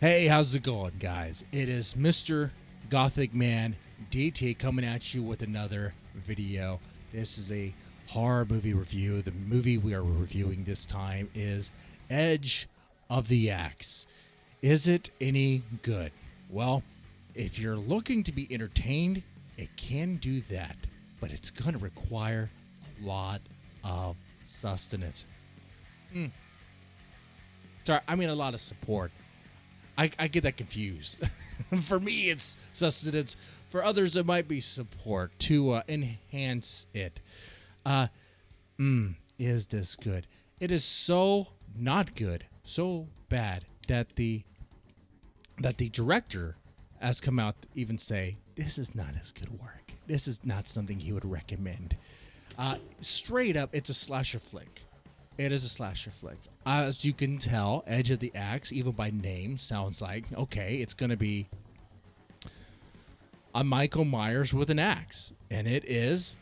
Hey, how's it going, guys? It is Mr. Gothic Man DT coming at you with another video. This is a horror movie review. The movie we are reviewing this time is Edge of the Axe. Is it any good? Well, if you're looking to be entertained, it can do that, but it's going to require a lot of sustenance. Sorry, I mean a lot of support. I get that confused. For me, it's sustenance. For others, it might be support to enhance it. Is this good? It is so not good, so bad that the director has come out to even say this is not his good work. This is not something he would recommend. Straight up, it's a slasher flick. It is a slasher flick. As you can tell, Edge of the Axe, even by name, sounds like, okay, it's going to be a Michael Myers with an axe. And it is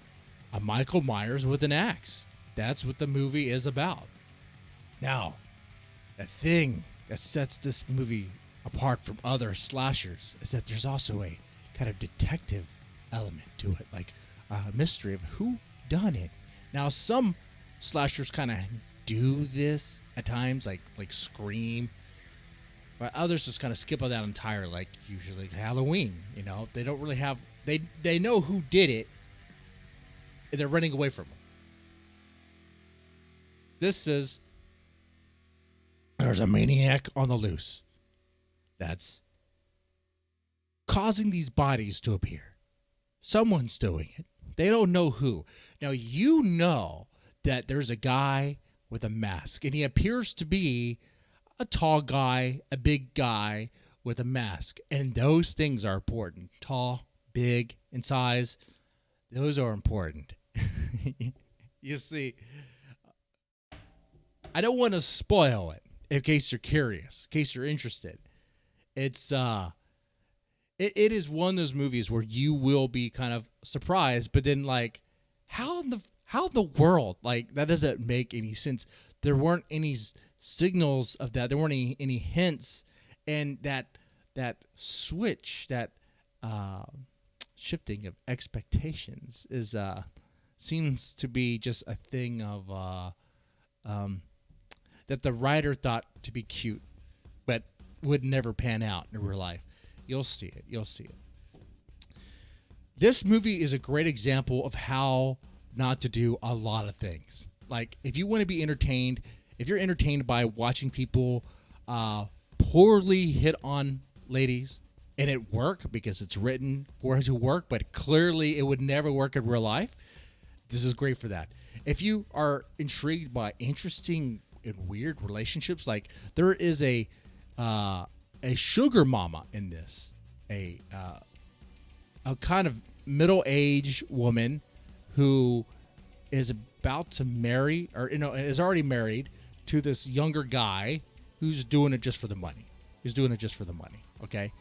a Michael Myers with an axe. That's what the movie is about. Now, the thing that sets this movie apart from other slashers is that there's also a kind of detective element to it, like a mystery of who done it. Now, some slashers kind of do this at times, like Scream, but others just kind of skip on that entirely, like usually Halloween. You know, they don't really have they know who did it, and they're running away from them. This is there's a maniac on the loose that's causing these bodies to appear. Someone's doing it. They don't know who. Now you know that there's a guy with a mask, and he appears to be a tall guy, a big guy with a mask, and those things are important. Tall, big in size, those are important. You see, I don't want to spoil it in case you're curious, in case you're interested. It's it is one of those movies where you will be kind of surprised, but then like, how in the world, like, that doesn't make any sense. There weren't any signals of that. There weren't any hints, and that switch, that shifting of expectations is seems to be just a thing of that the writer thought to be cute, but would never pan out in real life. You'll see it. You'll see it. This movie is a great example of how not to do a lot of things. Like, if you want to be entertained, if you're entertained by watching people poorly hit on ladies, and it work because it's written for it to work, but clearly it would never work in real life, this is great for that. If you are intrigued by interesting and weird relationships, like there is a sugar mama in this, a kind of middle-aged woman who is about to marry, or is already married to this younger guy who's doing it just for the money. Okay,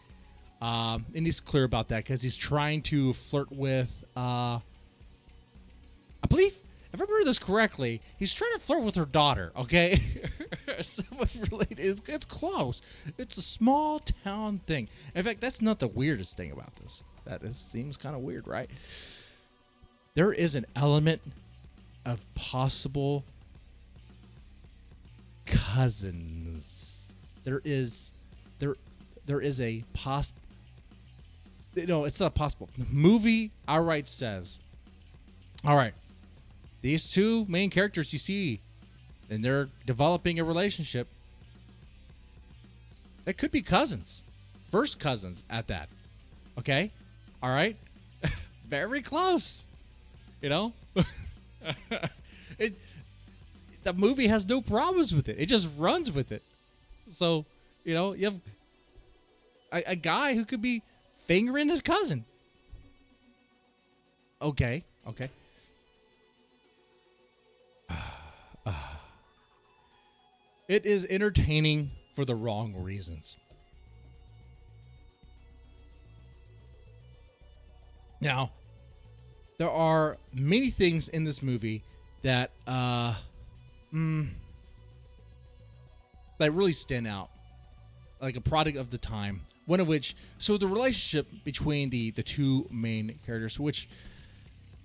and he's clear about that because he's trying to flirt with. I believe, if I remember this correctly, he's trying to flirt with her daughter. Okay, someone related. It's close. It's a small town thing. In fact, that's not the weirdest thing about this. Seems kind of weird, right? There is an element of possible cousins. There is a possible. No, it's not possible. The movie outright says, all right, these two main characters you see, and they're developing a relationship. It could be cousins. First cousins at that. Okay? All right? Very close. You know? The movie has no problems with it. It just runs with it. So, you have a guy who could be fingering his cousin. Okay. It is entertaining for the wrong reasons. Now, there are many things in this movie that that really stand out. like a product of the time. One of which, so the relationship between the two main characters, which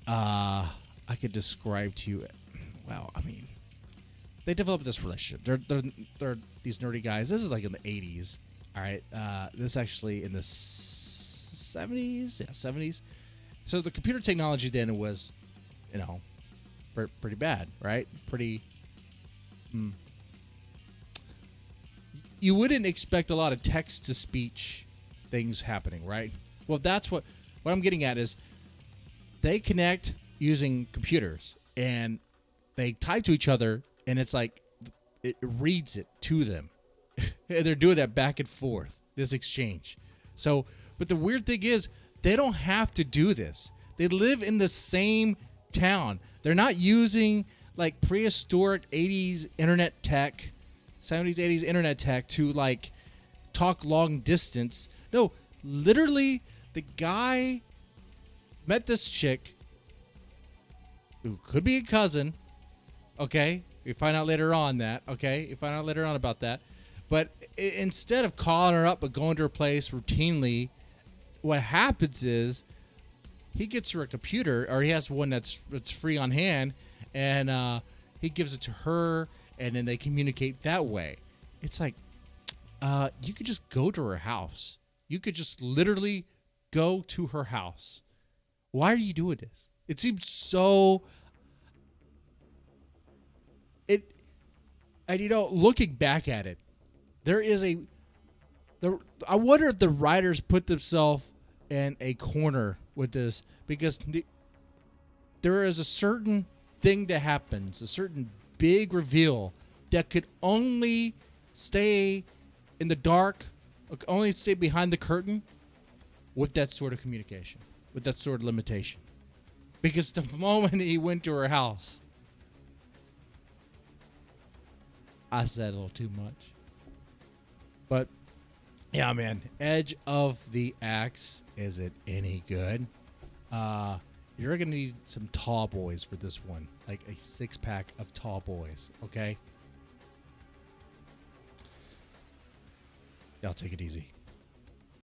I could describe to you. Wow, I mean, they developed this relationship. They're these nerdy guys. This is like in the 80s. All right, this actually in the 70s. Yeah, 70s. So the computer technology then was, you know, pretty bad, right? Pretty. You wouldn't expect a lot of text to speech things happening, right? Well, that's what I'm getting at is they connect using computers and they type to each other, and it's like it reads it to them. And they're doing that back and forth, this exchange. So, but the weird thing is they don't have to do this. They live in the same town. They're not using like prehistoric 80s internet tech, 70s, 80s internet tech to like talk long distance. No, literally the guy met this chick who could be a cousin. Okay. We find out later on that. Okay. You find out later on about that. But instead of calling her up but going to her place routinely, what happens is he gets her a computer, or he has one that's free on hand, and he gives it to her, and then they communicate that way. It's like you could just go to her house. You could just literally go to her house. Why are you doing this? It seems so... And, you know, looking back at it, I wonder if the writers put themselves in a corner with this, because there is a certain thing that happens, a certain big reveal that could only stay in the dark, only stay behind the curtain with that sort of communication, with that sort of limitation. Because the moment he went to her house, I said a little too much. But yeah, man, Edge of the Axe, is it any good? You're gonna need some tall boys for this one, like a 6-pack of tall boys. Okay, y'all take it easy.